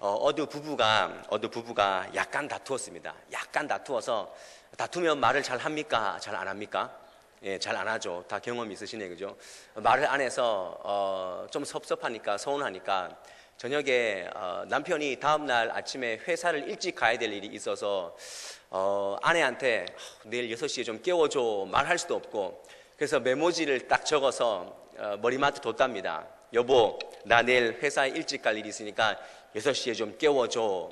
어느 부부가 약간 다투었습니다. 약간 다투어서, 다투면 말을 잘 합니까? 잘 안 합니까? 예, 잘 안 하죠. 다 경험이 있으시네, 그죠? 말을 안 해서 좀 섭섭하니까, 서운하니까 저녁에 남편이 다음날 아침에 회사를 일찍 가야 될 일이 있어서 아내한테 내일 6시에 좀 깨워줘 말할 수도 없고, 그래서 메모지를 딱 적어서 머리맡에 뒀답니다. 여보, 나 내일 회사에 일찍 갈 일이 있으니까 6시에 좀 깨워줘.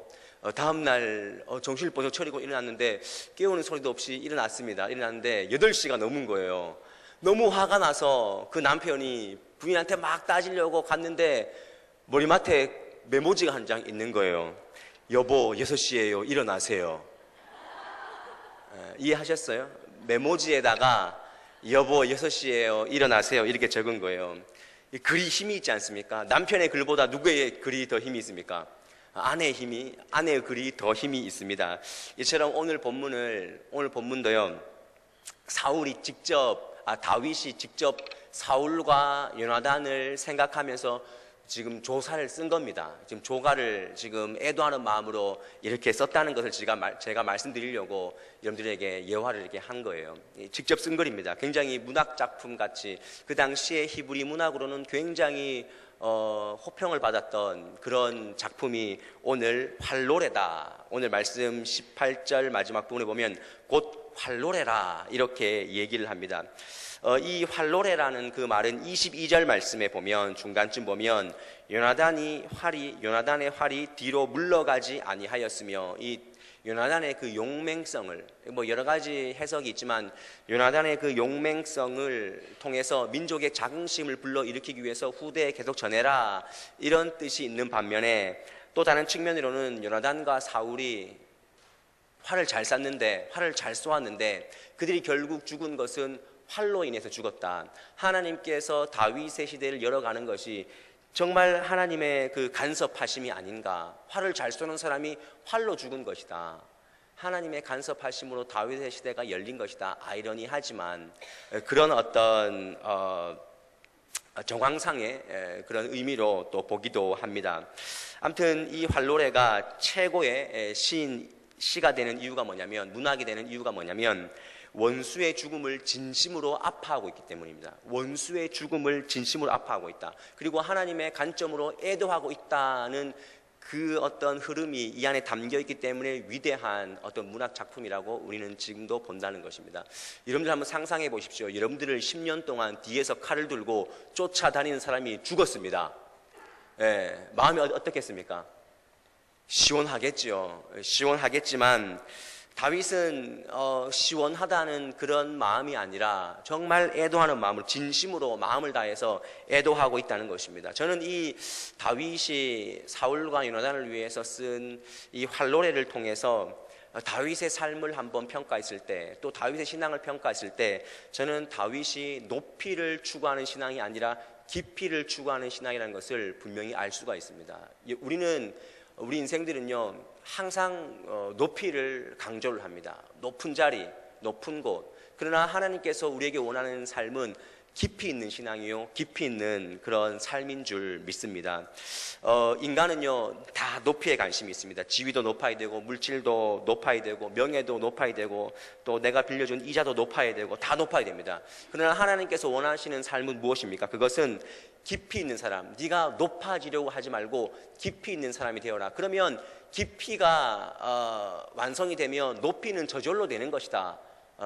다음날 정신을 번쩍 차리고 일어났는데 깨우는 소리도 없이 일어났습니다. 일어났는데 8시가 넘은 거예요. 너무 화가 나서 그 남편이 부인한테 막 따지려고 갔는데 머리맡에 메모지가 한 장 있는 거예요. 여보, 6시에요. 일어나세요. 이해하셨어요? 메모지에다가 여보, 6시에요. 일어나세요. 이렇게 적은 거예요. 이 글이 힘이 있지 않습니까? 남편의 글보다 누구의 글이 더 힘이 있습니까? 아내의 글이 더 힘이 있습니다. 이처럼 오늘 본문도요, 다윗이 직접 사울과 요나단을 생각하면서 지금 조사를 쓴 겁니다. 지금 조가를 지금 애도하는 마음으로 이렇게 썼다는 것을 제가 말씀드리려고 여러분들에게 예화를 이렇게 한 거예요. 직접 쓴 글입니다. 굉장히 문학 작품 같이, 그 당시에 히브리 문학으로는 굉장히 호평을 받았던 그런 작품이 오늘 활노래다. 오늘 말씀 18절 마지막 부분에 보면 곧 활노래라 이렇게 얘기를 합니다. 이 활노래라는 그 말은 22절 말씀에 보면, 중간쯤 보면 요나단의 활이 뒤로 물러가지 아니하였으며, 이 요나단의 그 용맹성을, 여러 가지 해석이 있지만 요나단의 그 용맹성을 통해서 민족의 자긍심을 불러일으키기 위해서 후대에 계속 전해라, 이런 뜻이 있는 반면에, 또 다른 측면으로는 요나단과 사울이 활을 잘 쏘았는데 그들이 결국 죽은 것은 활로 인해서 죽었다. 하나님께서 다윗의 시대를 열어가는 것이 정말 하나님의 그 간섭하심이 아닌가. 활을 잘 쏘는 사람이 활로 죽은 것이다. 하나님의 간섭하심으로 다윗의 시대가 열린 것이다. 아이러니하지만 그런 어떤 정황상의 그런 의미로 또 보기도 합니다. 아무튼 이 활노래가 최고의 시가 되는 이유가 뭐냐면, 문학이 되는 이유가 뭐냐면, 원수의 죽음을 진심으로 아파하고 있기 때문입니다. 원수의 죽음을 진심으로 아파하고 있다. 그리고 하나님의 관점으로 애도하고 있다는 그 어떤 흐름이 이 안에 담겨 있기 때문에 위대한 어떤 문학 작품이라고 우리는 지금도 본다는 것입니다. 여러분들 한번 상상해 보십시오. 여러분들을 10년 동안 뒤에서 칼을 들고 쫓아다니는 사람이 죽었습니다. 마음이 어떻겠습니까? 시원하겠지요. 시원하겠지만 다윗은 시원하다는 그런 마음이 아니라 정말 애도하는 마음으로, 진심으로 마음을 다해서 애도하고 있다는 것입니다. 저는 이 다윗이 사울과 요나단을 위해서 쓴 이 활노래를 통해서 다윗의 삶을 한번 평가했을 때, 또 다윗의 신앙을 평가했을 때, 저는 다윗이 높이를 추구하는 신앙이 아니라 깊이를 추구하는 신앙이라는 것을 분명히 알 수가 있습니다. 우리 인생들은요, 항상 높이를 강조를 합니다. 높은 자리, 높은 곳. 그러나 하나님께서 우리에게 원하는 삶은 깊이 있는 신앙이요, 깊이 있는 그런 삶인 줄 믿습니다. 인간은요, 다 높이에 관심이 있습니다. 지위도 높아야 되고, 물질도 높아야 되고, 명예도 높아야 되고, 또 내가 빌려준 이자도 높아야 되고, 다 높아야 됩니다. 그러나 하나님께서 원하시는 삶은 무엇입니까? 그것은 깊이 있는 사람, 네가 높아지려고 하지 말고 깊이 있는 사람이 되어라. 그러면 깊이가 완성이 되면 높이는 저절로 되는 것이다.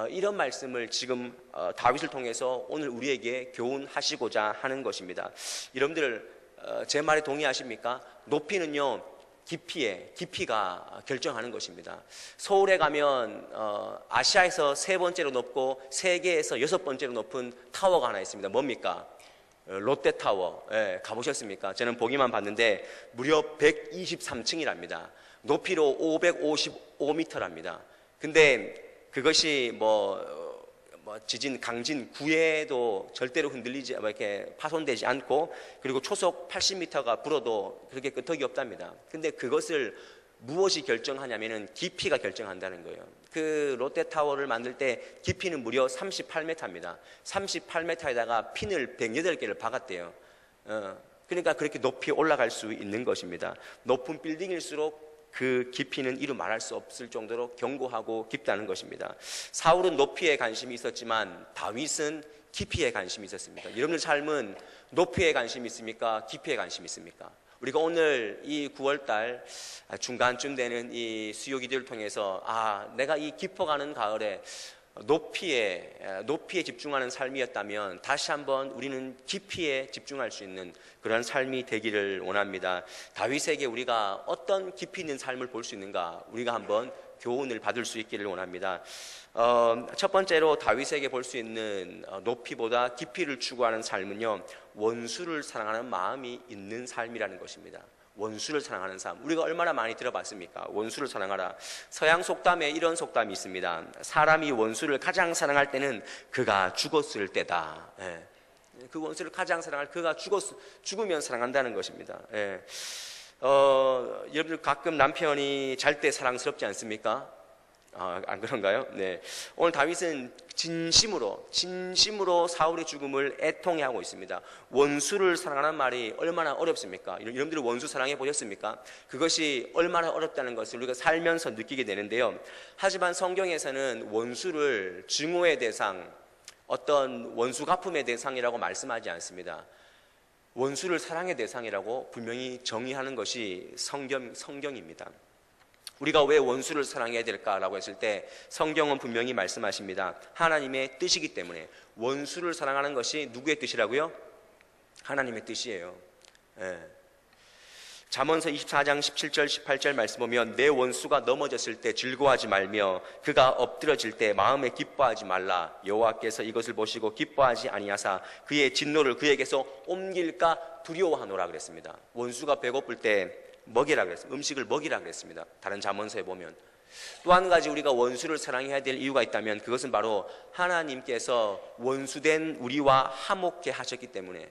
이런 말씀을 지금 다윗을 통해서 오늘 우리에게 교훈하시고자 하는 것입니다. 여러분들 제 말에 동의하십니까? 높이는요, 깊이가 결정하는 것입니다. 서울에 가면 아시아에서 3번째로 높고 세계에서 6번째로 높은 타워가 하나 있습니다. 뭡니까? 롯데타워. 가보셨습니까? 저는 보기만 봤는데 무려 123층이랍니다. 높이로 555m랍니다. 근데 그것이 지진, 강진, 구해도 절대로 흔들리지, 이렇게 파손되지 않고, 그리고 초속 80m가 불어도 그렇게 끄떡이 없답니다. 근데 그것을 무엇이 결정하냐면은 깊이가 결정한다는 거예요. 그 롯데타워를 만들 때 깊이는 무려 38m입니다. 38m에다가 핀을 108개를 박았대요. 그러니까 그렇게 높이 올라갈 수 있는 것입니다. 높은 빌딩일수록 그 깊이는 이루 말할 수 없을 정도로 견고하고 깊다는 것입니다. 사울은 높이에 관심이 있었지만 다윗은 깊이에 관심이 있었습니다. 여러분들 삶은 높이에 관심이 있습니까? 깊이에 관심이 있습니까? 우리가 오늘 이 9월달 중간쯤 되는 이 수요 기도를 통해서 내가 이 깊어가는 가을에 높이에 집중하는 삶이었다면 다시 한번 우리는 깊이에 집중할 수 있는 그런 삶이 되기를 원합니다. 다윗에게 우리가 어떤 깊이 있는 삶을 볼 수 있는가, 우리가 한번 교훈을 받을 수 있기를 원합니다. 첫 번째로 다윗에게 볼 수 있는 높이보다 깊이를 추구하는 삶은요, 원수를 사랑하는 마음이 있는 삶이라는 것입니다. 원수를 사랑하는 삶, 우리가 얼마나 많이 들어봤습니까? 원수를 사랑하라. 서양 속담에 이런 속담이 있습니다. 사람이 원수를 가장 사랑할 때는 그가 죽었을 때다. 그 원수를 가장 사랑할 그가 죽으면 사랑한다는 것입니다. 여러분들 가끔 남편이 잘 때 사랑스럽지 않습니까? 안 그런가요? 네. 오늘 다윗은 진심으로 사울의 죽음을 애통해하고 있습니다. 원수를 사랑하는 말이 얼마나 어렵습니까? 여러분들이 원수 사랑해 보셨습니까? 그것이 얼마나 어렵다는 것을 우리가 살면서 느끼게 되는데요. 하지만 성경에서는 원수를 증오의 대상, 어떤 원수 갚음의 대상이라고 말씀하지 않습니다. 원수를 사랑의 대상이라고 분명히 정의하는 것이 성경입니다. 우리가 왜 원수를 사랑해야 될까라고 했을 때 성경은 분명히 말씀하십니다. 하나님의 뜻이기 때문에. 원수를 사랑하는 것이 누구의 뜻이라고요? 하나님의 뜻이에요. 잠언서 24장 17절 18절 말씀 보면 내 원수가 넘어졌을 때 즐거워하지 말며 그가 엎드러질 때 마음에 기뻐하지 말라. 여호와께서 이것을 보시고 기뻐하지 아니하사 그의 진노를 그에게서 옮길까 두려워하노라 그랬습니다. 원수가 배고플 때 먹이라 그랬습니다. 음식을 먹이라 그랬습니다. 다른 잠언서에 보면. 또 한 가지 우리가 원수를 사랑해야 될 이유가 있다면 그것은 바로 하나님께서 원수된 우리와 화목케 하셨기 때문에,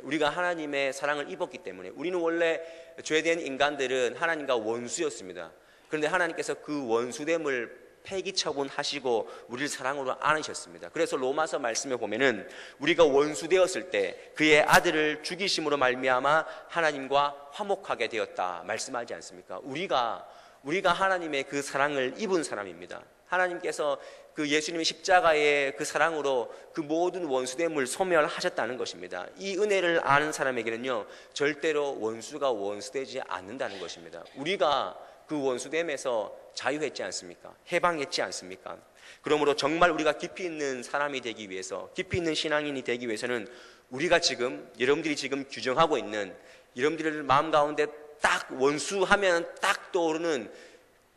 우리가 하나님의 사랑을 입었기 때문에. 우리는 원래 죄된 인간들은 하나님과 원수였습니다. 그런데 하나님께서 그 원수됨을 폐기 처분하시고 우리를 사랑으로 안으셨습니다. 그래서 로마서 말씀에 보면은 우리가 원수되었을 때 그의 아들을 죽이심으로 말미암아 하나님과 화목하게 되었다 말씀하지 않습니까? 우리가 하나님의 그 사랑을 입은 사람입니다. 하나님께서 그 예수님의 십자가의 그 사랑으로 그 모든 원수됨을 소멸하셨다는 것입니다. 이 은혜를 아는 사람에게는요, 절대로 원수가 원수되지 않는다는 것입니다. 우리가 그 원수됨에서 자유했지 않습니까? 해방했지 않습니까? 그러므로 정말 우리가 깊이 있는 사람이 되기 위해서, 깊이 있는 신앙인이 되기 위해서는 우리가 지금, 여러분들이 지금 규정하고 있는, 여러분들 마음 가운데 딱 원수하면 딱 떠오르는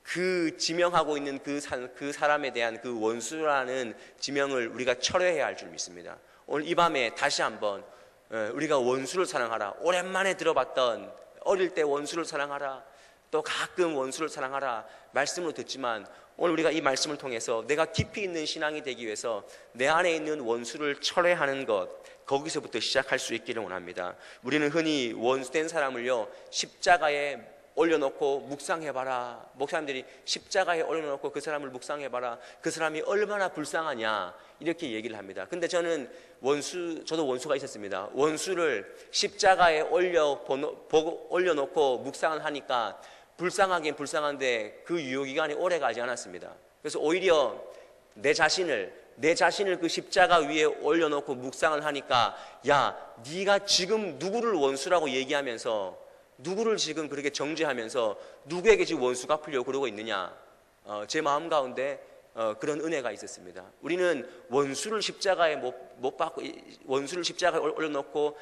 그 지명하고 있는 그 사람에 대한 그 원수라는 지명을 우리가 철회해야 할 줄 믿습니다. 오늘 이 밤에 다시 한번 우리가 원수를 사랑하라, 오랜만에 들어봤던 어릴 때 원수를 사랑하라, 또 가끔 원수를 사랑하라 말씀으로 듣지만 오늘 우리가 이 말씀을 통해서 내가 깊이 있는 신앙이 되기 위해서 내 안에 있는 원수를 철회하는 것, 거기서부터 시작할 수 있기를 원합니다. 우리는 흔히 원수된 사람을요, 십자가에 올려놓고 묵상해봐라. 목사님들이 십자가에 올려놓고 그 사람을 묵상해봐라. 그 사람이 얼마나 불쌍하냐 이렇게 얘기를 합니다. 근데 저는 저도 원수가 있었습니다. 원수를 십자가에 올려놓고 묵상을 하니까 불쌍하긴 불쌍한데 그 유효기간이 오래 가지 않았습니다. 그래서 오히려 내 자신을 그 십자가 위에 올려놓고 묵상을 하니까, 야, 네가 지금 누구를 원수라고 얘기하면서, 누구를 지금 그렇게 정죄하면서 누구에게 지금 원수 갚으려고 그러고 있느냐, 제 마음 가운데 그런 은혜가 있었습니다. 우리는 원수를 십자가에 못 박고, 원수를 십자가에 올려놓고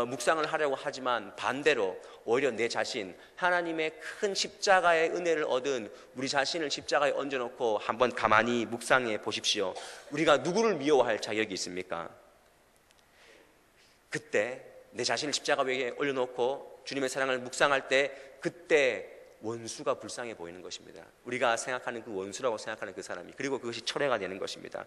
묵상을 하려고 하지만 반대로 오히려 내 자신, 하나님의 큰 십자가의 은혜를 얻은 우리 자신을 십자가에 얹어놓고 한번 가만히 묵상해 보십시오. 우리가 누구를 미워할 자격이 있습니까? 그때 내 자신을 십자가 위에 올려놓고 주님의 사랑을 묵상할 때, 그때 원수가 불쌍해 보이는 것입니다. 우리가 생각하는 그 원수라고 생각하는 그 사람이, 그리고 그것이 철회가 되는 것입니다.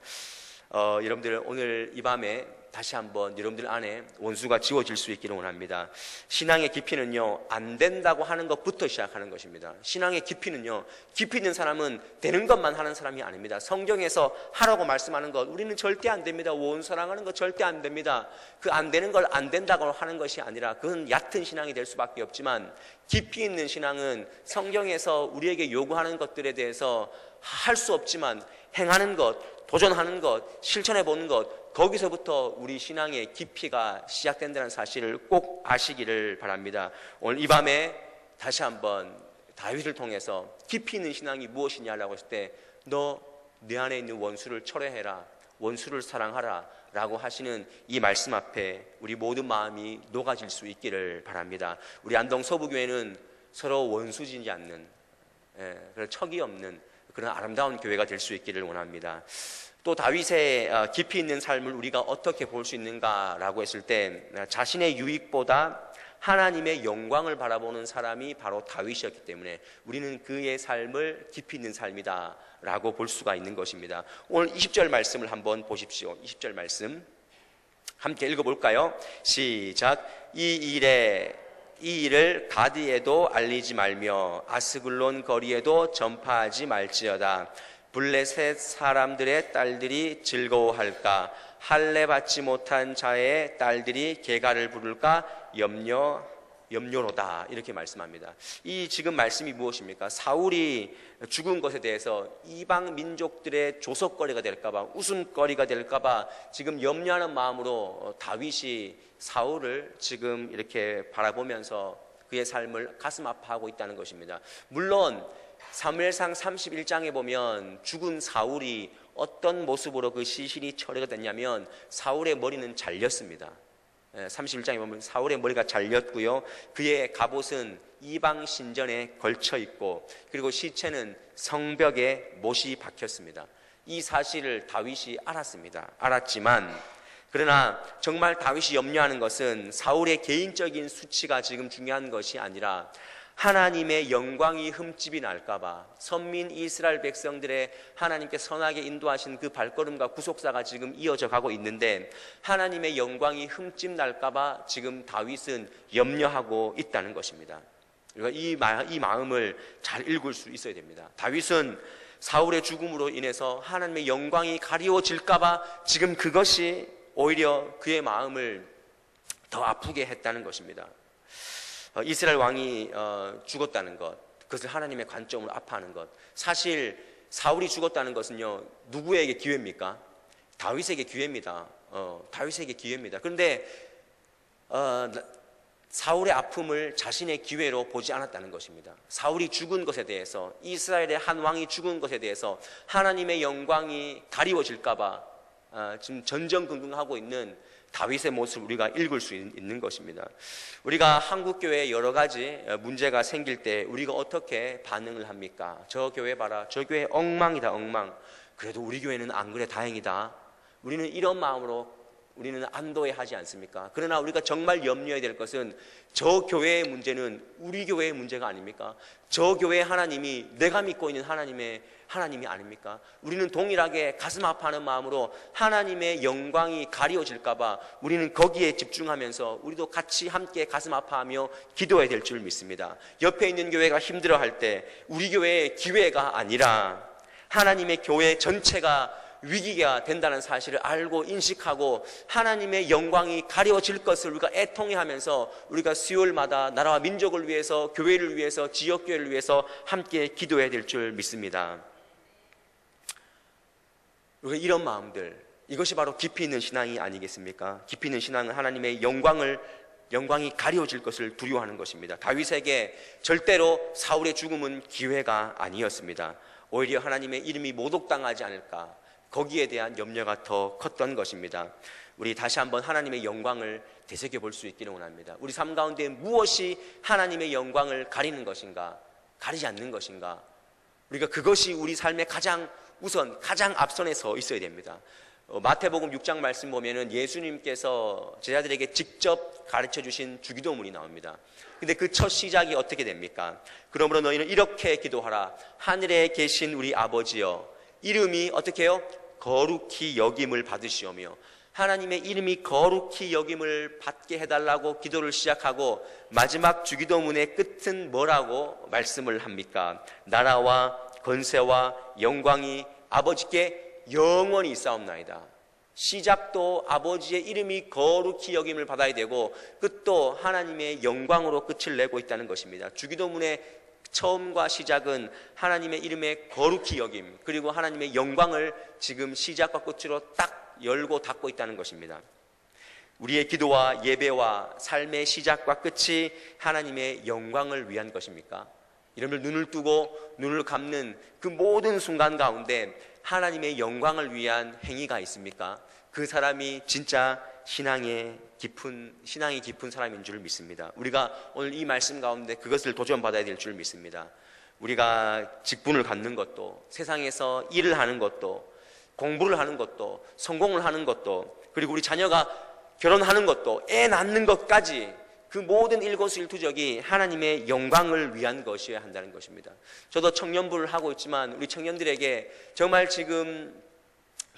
여러분들 오늘 이 밤에 다시 한번 여러분들 안에 원수가 지워질 수 있기를 원합니다. 신앙의 깊이는요, 안 된다고 하는 것부터 시작하는 것입니다. 신앙의 깊이는요, 깊이 있는 사람은 되는 것만 하는 사람이 아닙니다. 성경에서 하라고 말씀하는 것, 우리는 절대 안 됩니다. 원수랑하는 것 절대 안 됩니다. 그 안 되는 걸 안 된다고 하는 것이 아니라 그건 얕은 신앙이 될 수밖에 없지만, 깊이 있는 신앙은 성경에서 우리에게 요구하는 것들에 대해서 할 수 없지만 행하는 것, 도전하는 것, 실천해 보는 것, 거기서부터 우리 신앙의 깊이가 시작된다는 사실을 꼭 아시기를 바랍니다. 오늘 이 밤에 다시 한번 다윗을 통해서 깊이 있는 신앙이 무엇이냐라고 했을 때, 너 내 안에 있는 원수를 철회해라, 원수를 사랑하라 라고 하시는 이 말씀 앞에 우리 모든 마음이 녹아질 수 있기를 바랍니다. 우리 안동 서부교회는 서로 원수지지 않는, 그런 척이 없는 그런 아름다운 교회가 될 수 있기를 원합니다. 또 다윗의 깊이 있는 삶을 우리가 어떻게 볼 수 있는가라고 했을 때, 자신의 유익보다 하나님의 영광을 바라보는 사람이 바로 다윗이었기 때문에 우리는 그의 삶을 깊이 있는 삶이다 라고 볼 수가 있는 것입니다. 오늘 20절 말씀을 한번 보십시오. 20절 말씀 함께 읽어볼까요? 시작. 이 일을 가드에도 알리지 말며 아스글론 거리에도 전파하지 말지어다. 블레셋 사람들의 딸들이 즐거워할까? 할례 받지 못한 자의 딸들이 계가를 부를까? 염려로다. 이렇게 말씀합니다. 이 지금 말씀이 무엇입니까? 사울이 죽은 것에 대해서 이방 민족들의 조석거리가 될까봐, 웃음거리가 될까봐 지금 염려하는 마음으로 다윗이 사울을 지금 이렇게 바라보면서 그의 삶을 가슴 아파하고 있다는 것입니다. 물론 사무엘상 31장에 보면 죽은 사울이 어떤 모습으로 그 시신이 처리가 됐냐면 사울의 머리는 잘렸습니다. 31장에 보면 사울의 머리가 잘렸고요, 그의 갑옷은 이방 신전에 걸쳐 있고, 그리고 시체는 성벽에 못이 박혔습니다. 이 사실을 다윗이 알았지만 그러나 정말 다윗이 염려하는 것은 사울의 개인적인 수치가 지금 중요한 것이 아니라 하나님의 영광이 흠집이 날까봐, 선민 이스라엘 백성들의 하나님께 선하게 인도하신 그 발걸음과 구속사가 지금 이어져 가고 있는데, 하나님의 영광이 흠집 날까봐 지금 다윗은 염려하고 있다는 것입니다. 그러니까 이 마음을 잘 읽을 수 있어야 됩니다. 다윗은 사울의 죽음으로 인해서 하나님의 영광이 가리워질까봐 지금 그것이 오히려 그의 마음을 더 아프게 했다는 것입니다. 이스라엘 왕이 죽었다는 것, 그것을 하나님의 관점으로 아파하는 것. 사실 사울이 죽었다는 것은요, 누구에게 기회입니까? 다윗에게 기회입니다. 다윗에게 기회입니다. 그런데 사울의 아픔을 자신의 기회로 보지 않았다는 것입니다. 사울이 죽은 것에 대해서, 이스라엘의 한 왕이 죽은 것에 대해서 하나님의 영광이 가리워질까봐 지금 전전긍긍하고 있는 다윗의 모습을 우리가 읽을 수 있는 것입니다. 우리가 한국교회에 여러 가지 문제가 생길 때 우리가 어떻게 반응을 합니까? 저 교회 봐라, 저 교회 엉망이다, 엉망. 그래도 우리 교회는 안 그래, 다행이다. 우리는 이런 마음으로 우리는 안도해 하지 않습니까? 그러나 우리가 정말 염려해야 될 것은 저 교회의 문제는 우리 교회의 문제가 아닙니까? 저 교회의 하나님이 내가 믿고 있는 하나님이 아닙니까? 우리는 동일하게 가슴 아파하는 마음으로 하나님의 영광이 가리워질까봐 우리는 거기에 집중하면서 우리도 같이 함께 가슴 아파하며 기도해야 될 줄 믿습니다. 옆에 있는 교회가 힘들어할 때 우리 교회의 기회가 아니라 하나님의 교회 전체가 위기가 된다는 사실을 알고 인식하고 하나님의 영광이 가려질 것을 우리가 애통해하면서 우리가 수요일마다 나라와 민족을 위해서, 교회를 위해서, 지역교회를 위해서 함께 기도해야 될 줄 믿습니다. 우리가 이런 마음들, 이것이 바로 깊이 있는 신앙이 아니겠습니까? 깊이 있는 신앙은 하나님의 영광이 가려질 것을 두려워하는 것입니다. 다윗에게 절대로 사울의 죽음은 기회가 아니었습니다. 오히려 하나님의 이름이 모독당하지 않을까, 거기에 대한 염려가 더 컸던 것입니다. 우리 다시 한번 하나님의 영광을 되새겨 볼 수 있기를 원합니다. 우리 삶 가운데 무엇이 하나님의 영광을 가리는 것인가, 가리지 않는 것인가, 우리가 그것이 우리 삶의 가장 앞선에 서 있어야 됩니다. 마태복음 6장 말씀 보면은 예수님께서 제자들에게 직접 가르쳐 주신 주기도문이 나옵니다. 근데 그 첫 시작이 어떻게 됩니까? 그러므로 너희는 이렇게 기도하라. 하늘에 계신 우리 아버지여, 이름이 어떻게 해요? 거룩히 여김을 받으시오며, 하나님의 이름이 거룩히 여김을 받게 해달라고 기도를 시작하고 마지막 주기도문의 끝은 뭐라고 말씀을 합니까? 나라와 권세와 영광이 아버지께 영원히 있사옵나이다. 시작도 아버지의 이름이 거룩히 여김을 받아야 되고 끝도 하나님의 영광으로 끝을 내고 있다는 것입니다. 주기도문의 처음과 시작은 하나님의 이름의 거룩히 여김, 그리고 하나님의 영광을 지금 시작과 끝으로 딱 열고 닫고 있다는 것입니다. 우리의 기도와 예배와 삶의 시작과 끝이 하나님의 영광을 위한 것입니까? 여러분들 눈을 뜨고 눈을 감는 그 모든 순간 가운데 하나님의 영광을 위한 행위가 있습니까? 그 사람이 진짜 신앙이 깊은 사람인 줄 믿습니다. 우리가 오늘 이 말씀 가운데 그것을 도전받아야 될 줄 믿습니다. 우리가 직분을 갖는 것도, 세상에서 일을 하는 것도, 공부를 하는 것도, 성공을 하는 것도, 그리고 우리 자녀가 결혼하는 것도, 애 낳는 것까지 그 모든 일거수일투족이 하나님의 영광을 위한 것이어야 한다는 것입니다. 저도 청년부를 하고 있지만 우리 청년들에게 정말 지금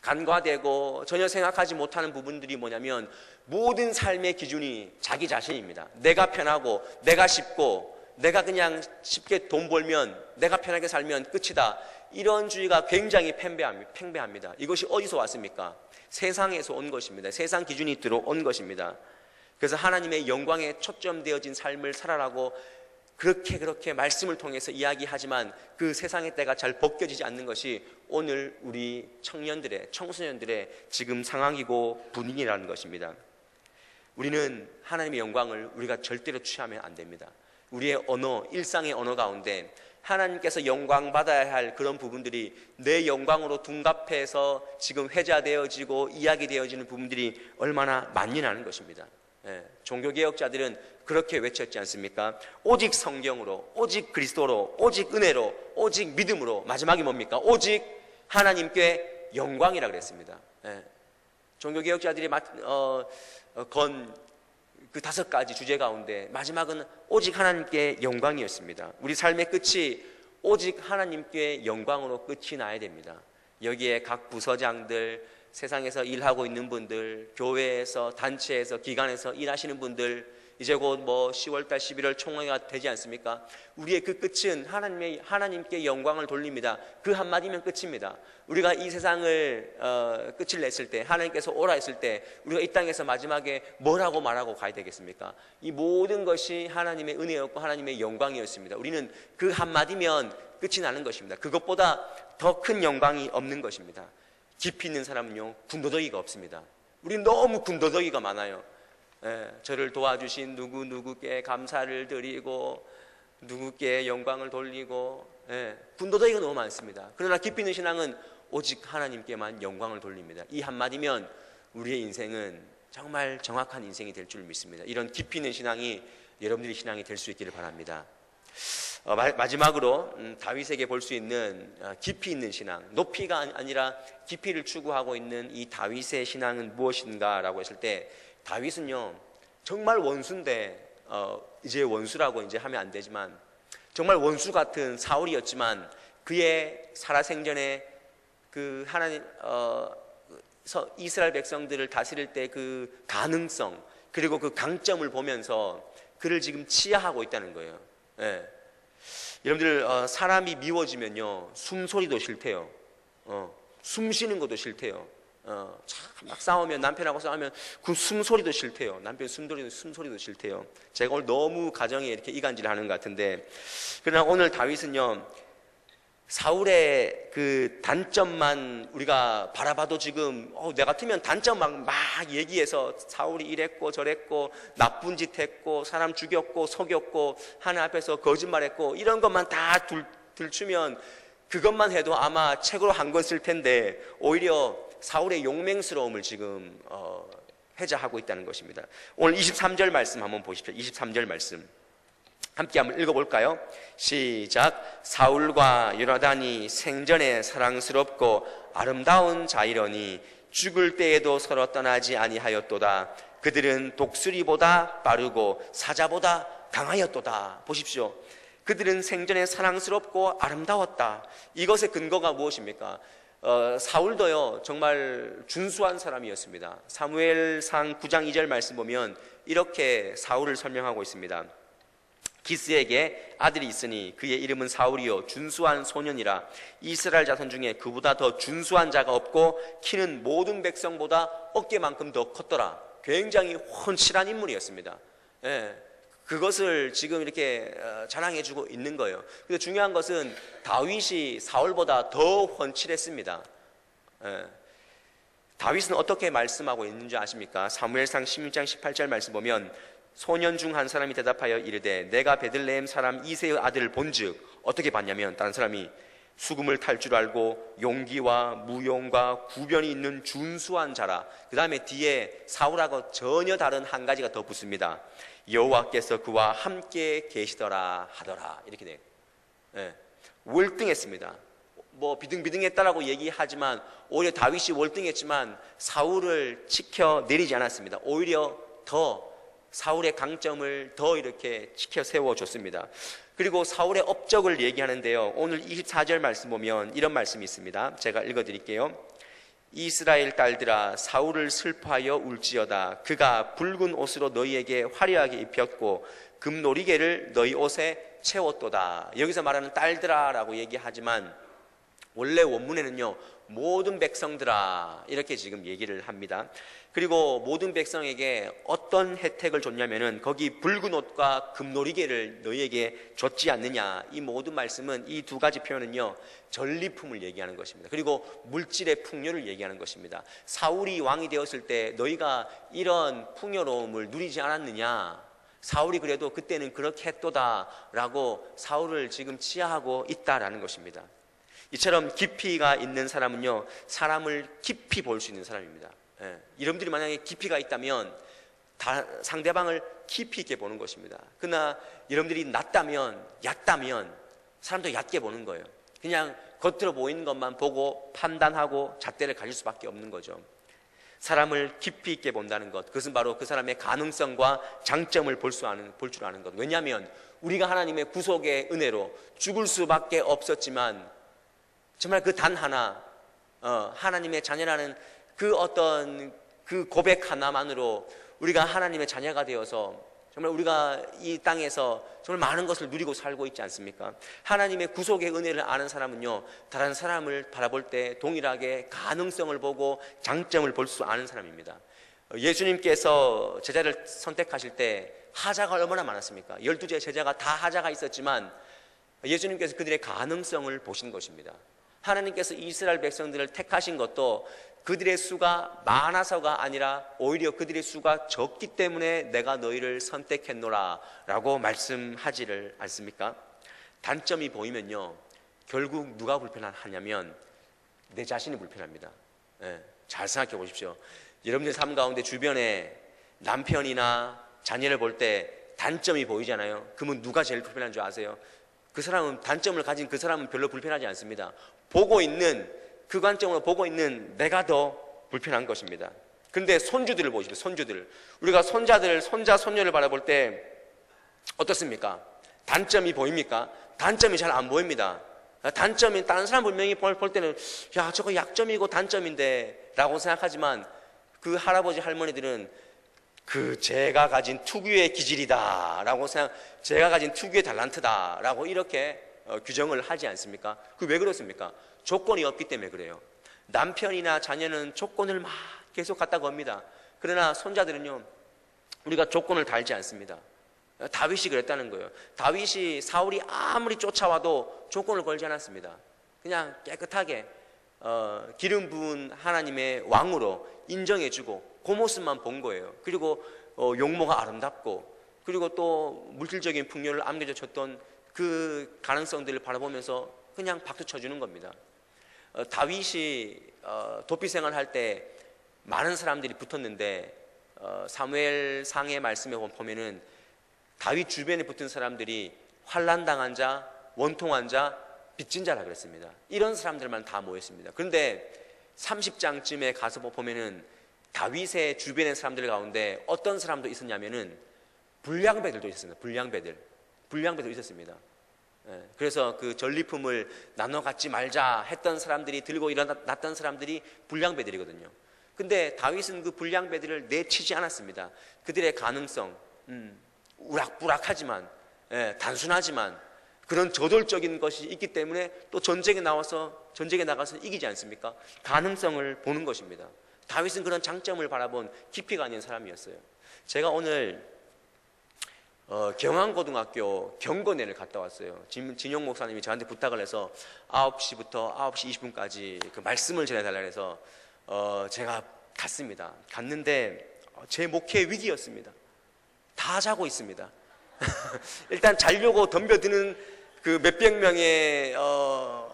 간과되고 전혀 생각하지 못하는 부분들이 뭐냐면 모든 삶의 기준이 자기 자신입니다. 내가 편하고 내가 쉽고 내가 그냥 쉽게 돈 벌면 내가 편하게 살면 끝이다. 이런 주의가 굉장히 팽배합니다. 이것이 어디서 왔습니까? 세상에서 온 것입니다. 세상 기준이 들어온 것입니다. 그래서 하나님의 영광에 초점되어진 삶을 살아라고 그렇게 말씀을 통해서 이야기하지만 그 세상의 때가 잘 벗겨지지 않는 것이 오늘 우리 청소년들의 지금 상황이고 분위기라는 것입니다. 우리는 하나님의 영광을 우리가 절대로 취하면 안 됩니다. 우리의 언어, 일상의 언어 가운데 하나님께서 영광 받아야 할 그런 부분들이 내 영광으로 둔갑해서 지금 회자되어지고 이야기되어지는 부분들이 얼마나 많냐는 것입니다. 종교개혁자들은 그렇게 외쳤지 않습니까? 오직 성경으로, 오직 그리스도로, 오직 은혜로, 오직 믿음으로, 마지막이 뭡니까? 오직 하나님께 영광이라 그랬습니다. 종교개혁자들이 건 그 5가지 주제 가운데 마지막은 오직 하나님께 영광이었습니다. 우리 삶의 끝이 오직 하나님께 영광으로 끝이 나야 됩니다. 여기에 각 부서장들, 세상에서 일하고 있는 분들, 교회에서, 단체에서, 기관에서 일하시는 분들, 이제 곧 10월달, 11월 총회가 되지 않습니까? 우리의 그 끝은 하나님께 영광을 돌립니다. 그 한마디면 끝입니다. 우리가 이 세상을 끝을 냈을 때, 하나님께서 오라 했을 때 우리가 이 땅에서 마지막에 뭐라고 말하고 가야 되겠습니까? 이 모든 것이 하나님의 은혜였고 하나님의 영광이었습니다. 우리는 그 한마디면 끝이 나는 것입니다. 그것보다 더 큰 영광이 없는 것입니다. 깊이 있는 사람은요, 군더더기가 없습니다. 우리는 너무 군더더기가 많아요. 저를 도와주신 누구누구께 감사를 드리고 누구께 영광을 돌리고 군더더기가 너무 많습니다. 그러나 깊이 있는 신앙은 오직 하나님께만 영광을 돌립니다. 이 한마디면 우리의 인생은 정말 정확한 인생이 될 줄 믿습니다. 이런 깊이 있는 신앙이 여러분들의 신앙이 될 수 있기를 바랍니다. 마지막으로 다윗에게 볼 수 있는 깊이 있는 신앙, 높이가 아니라 깊이를 추구하고 있는 이 다윗의 신앙은 무엇인가 라고 했을 때, 다윗은요 정말 원수인데 이제 원수라고 이제 하면 안 되지만 정말 원수 같은 사울이었지만 그의 살아생전에 그 하나님 이스라엘 백성들을 다스릴 때 그 가능성 그리고 그 강점을 보면서 그를 지금 치하하고 있다는 거예요. 여러분들 사람이 미워지면요 숨소리도 싫대요. 숨 쉬는 것도 싫대요. 막 싸우면, 남편하고 싸우면 그 숨소리도 싫대요. 남편 숨소리도 싫대요. 제가 오늘 너무 가정에 이렇게 이간질을 하는 것 같은데, 그러나 오늘 다윗은요 사울의 그 단점만 우리가 바라봐도 지금 내 같으면 단점 막 얘기해서 사울이 이랬고 저랬고 나쁜 짓 했고 사람 죽였고 속였고 하나님 앞에서 거짓말했고 이런 것만 다 들추면 그것만 해도 아마 책으로 한 권 쓸 텐데 오히려 사울의 용맹스러움을 지금 회자하고 있다는 것입니다. 오늘 23절 말씀 한번 보십시오. 23절 말씀 함께 한번 읽어볼까요? 시작. 사울과 요나단이 생전에 사랑스럽고 아름다운 자이러니 죽을 때에도 서로 떠나지 아니하였도다. 그들은 독수리보다 빠르고 사자보다 강하였도다. 보십시오. 그들은 생전에 사랑스럽고 아름다웠다. 이것의 근거가 무엇입니까? 사울도요 정말 준수한 사람이었습니다. 사무엘상 9장 2절 말씀 보면 이렇게 사울을 설명하고 있습니다. 기스에게 아들이 있으니 그의 이름은 사울이요 준수한 소년이라. 이스라엘 자손 중에 그보다 더 준수한 자가 없고 키는 모든 백성보다 어깨만큼 더 컸더라. 굉장히 훤칠한 인물이었습니다. 예, 그것을 지금 이렇게 자랑해주고 있는 거예요. 근데 중요한 것은 다윗이 사울보다 더 훤칠했습니다. 예, 다윗은 어떻게 말씀하고 있는지 아십니까? 사무엘상 16장 18절 말씀 보면 소년 중 한 사람이 대답하여 이르되 내가 베들레헴 사람 이새의 아들을 본즉, 어떻게 봤냐면 다른 사람이 수금을 탈 줄 알고 용기와 무용과 구변이 있는 준수한 자라. 그 다음에 뒤에 사울하고 전혀 다른 한 가지가 더 붙습니다. 여호와께서 그와 함께 계시더라 하더라. 이렇게 돼요. 예, 월등했습니다. 뭐 비등비등했다라고 얘기하지만 오히려 다윗이 월등했지만 사울을 지켜 내리지 않았습니다. 오히려 더 사울의 강점을 더 이렇게 지켜 세워줬습니다. 그리고 사울의 업적을 얘기하는데요, 오늘 24절 말씀 보면 이런 말씀이 있습니다. 제가 읽어드릴게요. 이스라엘 딸들아 사울을 슬퍼하여 울지어다. 그가 붉은 옷으로 너희에게 화려하게 입혔고 금노리개를 너희 옷에 채웠도다. 여기서 말하는 딸들아 라고 얘기하지만 원래 원문에는요 모든 백성들아 이렇게 지금 얘기를 합니다. 그리고 모든 백성에게 어떤 혜택을 줬냐면은 거기 붉은 옷과 금노리개를 너희에게 줬지 않느냐. 이 모든 말씀은 이 두 가지 표현은요 전리품을 얘기하는 것입니다. 그리고 물질의 풍요를 얘기하는 것입니다. 사울이 왕이 되었을 때 너희가 이런 풍요로움을 누리지 않았느냐. 사울이 그래도 그때는 그렇게 했도다라고 사울을 지금 치하하고 있다라는 것입니다. 이처럼 깊이가 있는 사람은요 사람을 깊이 볼 수 있는 사람입니다. 예, 여러분들이 만약에 깊이가 있다면 상대방을 깊이 있게 보는 것입니다. 그러나 여러분들이 낮다면 얕다면 사람도 얕게 보는 거예요. 그냥 겉으로 보이는 것만 보고 판단하고 잣대를 가질 수밖에 없는 거죠. 사람을 깊이 있게 본다는 것, 그것은 바로 그 사람의 가능성과 장점을 볼 줄 아는 것. 왜냐하면 우리가 하나님의 구속의 은혜로 죽을 수밖에 없었지만 정말 그 단 하나 하나님의 자녀라는 그 어떤 그 고백 하나만으로 우리가 하나님의 자녀가 되어서 정말 우리가 이 땅에서 정말 많은 것을 누리고 살고 있지 않습니까? 하나님의 구속의 은혜를 아는 사람은요 다른 사람을 바라볼 때 동일하게 가능성을 보고 장점을 볼 수 아는 사람입니다. 예수님께서 제자를 선택하실 때 하자가 얼마나 많았습니까? 12제 제자가 다 하자가 있었지만 예수님께서 그들의 가능성을 보신 것입니다. 하나님께서 이스라엘 백성들을 택하신 것도 그들의 수가 많아서가 아니라 오히려 그들의 수가 적기 때문에 내가 너희를 선택했노라 라고 말씀하지를 않습니까? 단점이 보이면요 결국 누가 불편하냐면 내 자신이 불편합니다. 예, 잘 생각해 보십시오. 여러분들 삶 가운데 주변에 남편이나 자녀를 볼 때 단점이 보이잖아요. 그러면 누가 제일 불편한 줄 아세요? 그 사람은 단점을 가진 그 사람은 별로 불편하지 않습니다. 보고 있는 그 관점으로 보고 있는 내가 더 불편한 것입니다. 그런데 손주들을 보십시오. 손주들, 우리가 손자들, 손자, 손녀를 바라볼 때 어떻습니까? 단점이 보입니까? 단점이 잘 안 보입니다. 단점이 다른 사람 분명히 볼 때는 야 저거 약점이고 단점인데 라고 생각하지만 그 할아버지 할머니들은 그 제가 가진 특유의 기질이다 라고 제가 가진 특유의 달란트다 라고 이렇게 규정을 하지 않습니까? 그 왜 그렇습니까? 조건이 없기 때문에 그래요. 남편이나 자녀는 조건을 막 계속 갖다 겁니다. 그러나 손자들은요 우리가 조건을 달지 않습니다. 다윗이 그랬다는 거예요. 다윗이 사울이 아무리 쫓아와도 조건을 걸지 않았습니다. 그냥 깨끗하게 기름 부은 하나님의 왕으로 인정해주고 그 모습만 본 거예요. 그리고 용모가 아름답고 그리고 또 물질적인 풍요를 안겨줘 줬던 그 가능성들을 바라보면서 그냥 박수 쳐주는 겁니다. 다윗이 도피 생활할 때 많은 사람들이 붙었는데 사무엘상의 말씀에 보면은 다윗 주변에 붙은 사람들이 환난당한 자, 원통한 자, 빚진 자라 그랬습니다. 이런 사람들만 다 모였습니다. 그런데 30장쯤에 가서 보면은 다윗의 주변의 사람들 가운데 어떤 사람도 있었냐면은 불량배들도 있었습니다. 불량배들 있었습니다. 그래서 그 전리품을 나눠 갖지 말자 했던 사람들이, 들고 일어났던 사람들이 불량배들이거든요. 근데 다윗은 그 불량배들을 내치지 않았습니다. 그들의 가능성, 우락부락하지만, 단순하지만 그런 저돌적인 것이 있기 때문에 또 전쟁에 나가서 이기지 않습니까? 가능성을 보는 것입니다. 다윗은 그런 장점을 바라본 깊이가 있는 사람이었어요. 제가 오늘 경안고등학교 경건회를 갔다 왔어요. 진영 목사님이 저한테 부탁을 해서 9시부터 9시 20분까지 그 말씀을 전해달라고 해서 제가 갔습니다. 갔는데 제 목회 위기였습니다. 다 자고 있습니다. 일단 자려고 덤벼드는 그 몇백 명의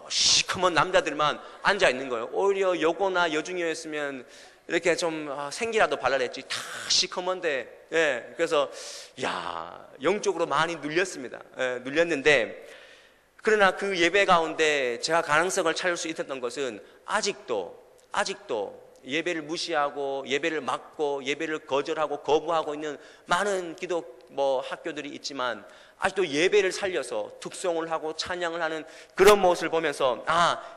시커먼 남자들만 앉아 있는 거예요. 오히려 여고나 여중이었으면 이렇게 좀 생기라도 발랄했지, 다 시커먼데, 그래서 영적으로 많이 눌렸습니다. 눌렸는데, 그러나 그 예배 가운데 제가 가능성을 찾을 수 있었던 것은 아직도 예배를 무시하고 예배를 막고 예배를 거절하고 거부하고 있는 많은 학교들이 있지만, 아직도 예배를 살려서 특송을 하고 찬양을 하는 그런 모습을 보면서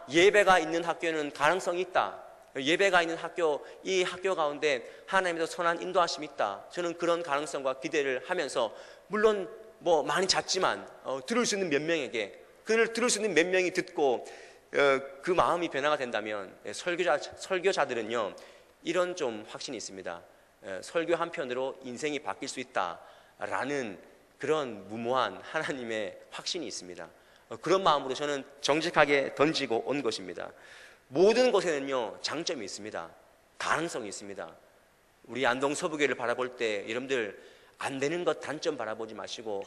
예배가 있는 학교는 가능성이 있다. 예배가 있는 학교, 이 학교 가운데 하나님의 선한 인도하심이 있다. 저는 그런 가능성과 기대를 하면서, 물론 많이 작지만 들을 수 있는 몇 명에게, 그를 들을 수 있는 몇 명이 듣고 그 마음이 변화가 된다면, 설교자들은요 이런 좀 확신이 있습니다. 설교 한편으로 인생이 바뀔 수 있다라는 그런 무모한 하나님의 확신이 있습니다. 그런 마음으로 저는 정직하게 던지고 온 것입니다. 모든 것에는요 장점이 있습니다. 가능성이 있습니다. 우리 안동 서부교회를 바라볼 때 여러분들 안 되는 것 단점 바라보지 마시고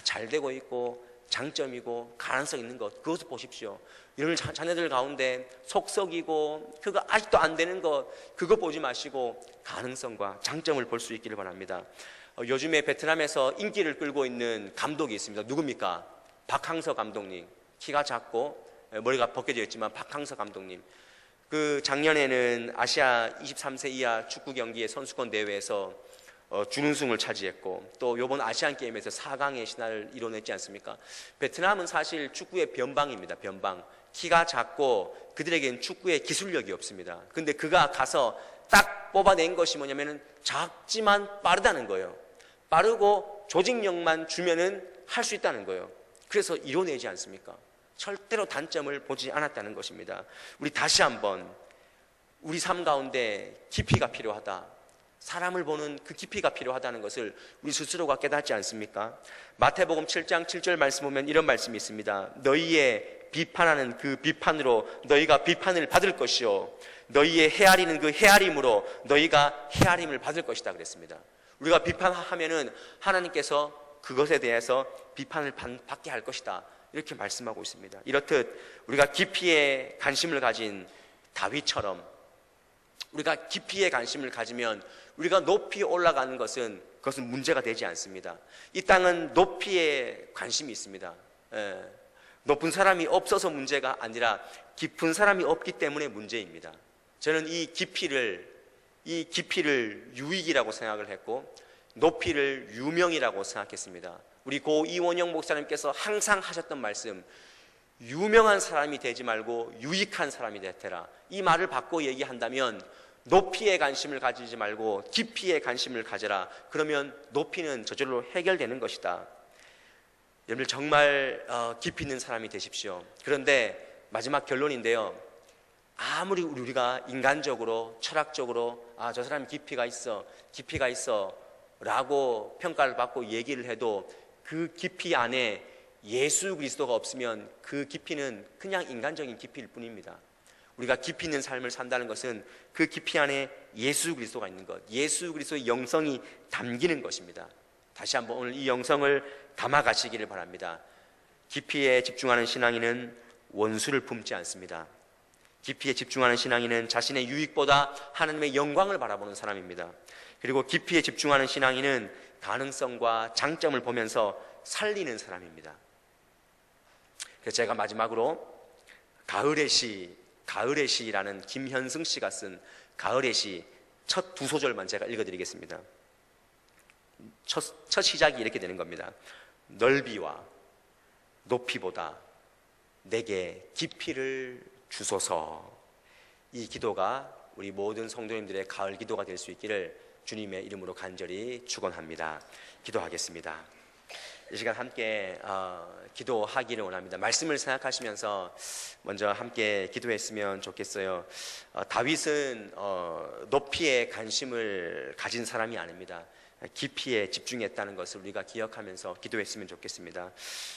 잘 되고 있고 장점이고 가능성 있는 것, 그것을 보십시오. 여러분 자녀들 가운데 속썩이고 그거 아직도 안 되는 것, 그거 보지 마시고 가능성과 장점을 볼 수 있기를 바랍니다. 요즘에 베트남에서 인기를 끌고 있는 감독이 있습니다. 누굽니까? 박항서 감독님. 키가 작고 머리가 벗겨져 있지만 박항서 감독님. 그 작년에는 아시아 23세 이하 축구 경기의 선수권 대회에서 준우승을 차지했고, 또 이번 아시안 게임에서 4강의 신화를 이뤄냈지 않습니까? 베트남은 사실 축구의 변방입니다. 변방. 키가 작고 그들에겐 축구의 기술력이 없습니다. 근데 그가 가서 딱 뽑아낸 것이 뭐냐면은 작지만 빠르다는 거예요. 빠르고 조직력만 주면은 할 수 있다는 거예요. 그래서 이뤄내지 않습니까? 절대로 단점을 보지 않았다는 것입니다. 우리 다시 한번 우리 삶 가운데 깊이가 필요하다, 사람을 보는 그 깊이가 필요하다는 것을 우리 스스로가 깨닫지 않습니까? 마태복음 7장 7절 말씀 보면 이런 말씀이 있습니다. 너희의 비판하는 그 비판으로 너희가 비판을 받을 것이요, 너희의 헤아리는 그 헤아림으로 너희가 헤아림을 받을 것이다 그랬습니다. 우리가 비판하면은 하나님께서 그것에 대해서 비판을 받게 할 것이다, 이렇게 말씀하고 있습니다. 이렇듯 우리가 깊이에 관심을 가진 다윗처럼 우리가 깊이에 관심을 가지면 우리가 높이 올라가는 그것은 문제가 되지 않습니다. 이 땅은 높이에 관심이 있습니다. 높은 사람이 없어서 문제가 아니라 깊은 사람이 없기 때문에 문제입니다. 저는 이 깊이를 유익이라고 생각을 했고 높이를 유명이라고 생각했습니다. 우리 고 이원영 목사님께서 항상 하셨던 말씀, 유명한 사람이 되지 말고 유익한 사람이 되라. 이 말을 바꿔 얘기한다면 높이에 관심을 가지지 말고 깊이에 관심을 가져라. 그러면 높이는 저절로 해결되는 것이다. 여러분들 정말 깊이 있는 사람이 되십시오. 그런데 마지막 결론인데요, 아무리 우리가 인간적으로 철학적으로 저 사람이 깊이가 있어 라고 평가를 받고 얘기를 해도 그 깊이 안에 예수 그리스도가 없으면 그 깊이는 그냥 인간적인 깊이일 뿐입니다. 우리가 깊이 있는 삶을 산다는 것은 그 깊이 안에 예수 그리스도가 있는 것, 예수 그리스도의 영성이 담기는 것입니다. 다시 한번 오늘 이 영성을 담아가시기를 바랍니다. 깊이에 집중하는 신앙인은 원수를 품지 않습니다. 깊이에 집중하는 신앙인은 자신의 유익보다 하나님의 영광을 바라보는 사람입니다. 그리고 깊이에 집중하는 신앙인은 가능성과 장점을 보면서 살리는 사람입니다. 그래서 제가 마지막으로 가을의 시라는 김현승 씨가 쓴 가을의 시 첫 두 소절만 제가 읽어드리겠습니다. 첫 시작이 이렇게 되는 겁니다. 넓이와 높이보다 내게 깊이를 주소서. 이 기도가 우리 모든 성도님들의 가을 기도가 될 수 있기를 주님의 이름으로 간절히 축원합니다. 기도하겠습니다. 이 시간 함께 기도하기를 원합니다. 말씀을 생각하시면서 먼저 함께 기도했으면 좋겠어요. 다윗은 높이에 관심을 가진 사람이 아닙니다. 깊이에 집중했다는 것을 우리가 기억하면서 기도했으면 좋겠습니다.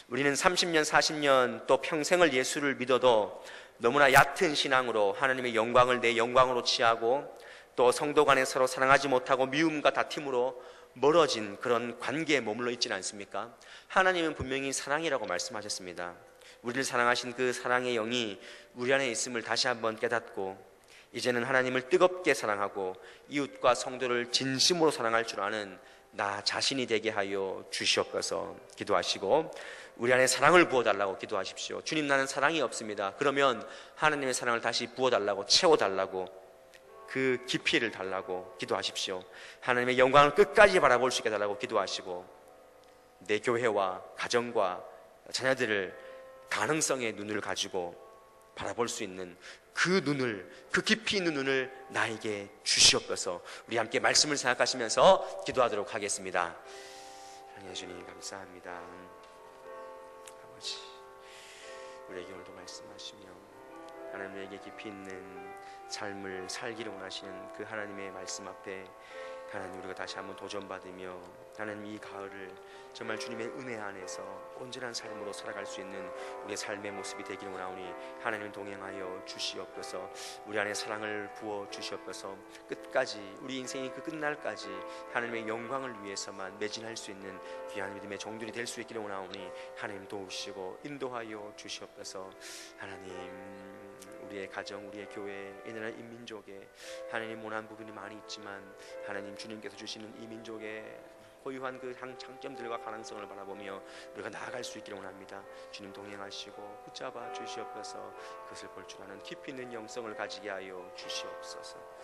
우리는 30년, 40년 또 평생을 예수를 믿어도 너무나 얕은 신앙으로 하나님의 영광을 내 영광으로 취하고 또 성도 간에 서로 사랑하지 못하고 미움과 다툼으로 멀어진 그런 관계에 머물러 있지는 않습니까? 하나님은 분명히 사랑이라고 말씀하셨습니다. 우리를 사랑하신 그 사랑의 영이 우리 안에 있음을 다시 한번 깨닫고 이제는 하나님을 뜨겁게 사랑하고 이웃과 성도를 진심으로 사랑할 줄 아는 나 자신이 되게 하여 주시옵소서. 기도하시고 우리 안에 사랑을 부어달라고 기도하십시오. 주님, 나는 사랑이 없습니다. 그러면 하나님의 사랑을 다시 부어달라고, 채워달라고, 그 깊이를 달라고 기도하십시오. 하나님의 영광을 끝까지 바라볼 수 있게 달라고 기도하시고 내 교회와 가정과 자녀들을 가능성의 눈을 가지고 바라볼 수 있는 그 눈을, 그 깊이 있는 눈을 나에게 주시옵소서. 우리 함께 말씀을 생각하시면서 기도하도록 하겠습니다. 하나님 주님 감사합니다. 아버지, 우리에게 오늘도 말씀하시며 하나님에게 깊이 있는 삶을 살기를 원하시는 그 하나님의 말씀 앞에 하나님, 우리가 다시 한번 도전받으며 하나님, 이 가을을 정말 주님의 은혜 안에서 온전한 삶으로 살아갈 수 있는 우리의 삶의 모습이 되기를 원하오니 하나님 동행하여 주시옵소서. 우리 안에 사랑을 부어 주시옵소서. 끝까지, 우리 인생이 그 끝날까지 하나님의 영광을 위해서만 매진할 수 있는 귀한 믿음의 종들이 될 수 있기를 원하오니 하나님 도우시고 인도하여 주시옵소서. 하나님, 우리의 가정, 우리의 교회, 이 나라 인민족에 하나님 모난 부분이 많이 있지만 하나님, 주님께서 주시는 이 민족의 고유한 그 장점들과 가능성을 바라보며 우리가 나아갈 수 있기를 원합니다. 주님 동행하시고 붙잡아 주시옵소서. 그것을 볼 줄 아는 깊이 있는 영성을 가지게 하여 주시옵소서.